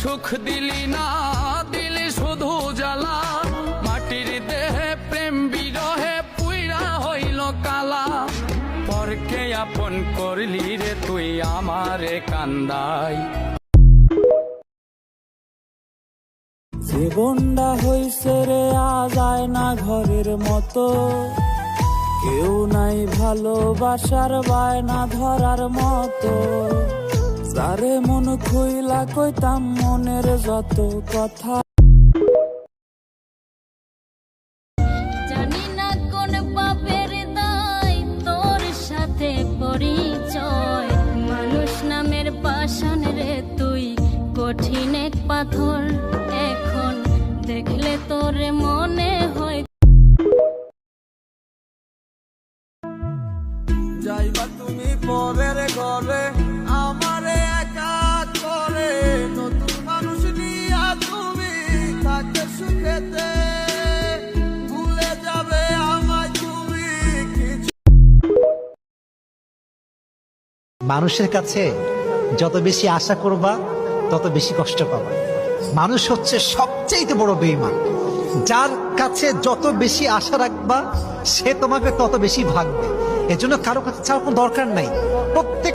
সুখ দিলি না, দিলি শুধু জ্বালা। মাটির দেহে প্রেম বিরহে পুইরা হইল কালা। পরকে আপন করলি রে তুই আমারে কান্দাই। জীবনটা হইছে রে আজ আয়না ঘরের মতো, কেউ নাই ভালোবাসার বায়না ধরার মতো। যারে মন খুইলা কইতাম মনের যত কথা। জানি না কোন পাপের দায় তোর সাথে পরিচয়। মানুষ নামের পাষাণ রে তুই কঠিন এক পাথর। এখন দেখলে তোর মনে হয় যাইবা তুমি পরের ঘরে আমারে একা করে। নতুন মানুষ নিয়া তুমি থাকে সুখেতে, ভুলে যাবে আমায় তুমি কিছু। মানুষের কাছে যত বেশি আশা করবা তত বেশি কষ্ট পাবা। মানুষ হচ্ছে সবচেয়ে বড় বেঈমান। যার কাছে যত বেশি আশা রাখবা সে তোমাকে তত বেশি ভাগবে। এজন্য কারো কাছে চাওয়ার কোনো দরকার নাই। প্রত্যেক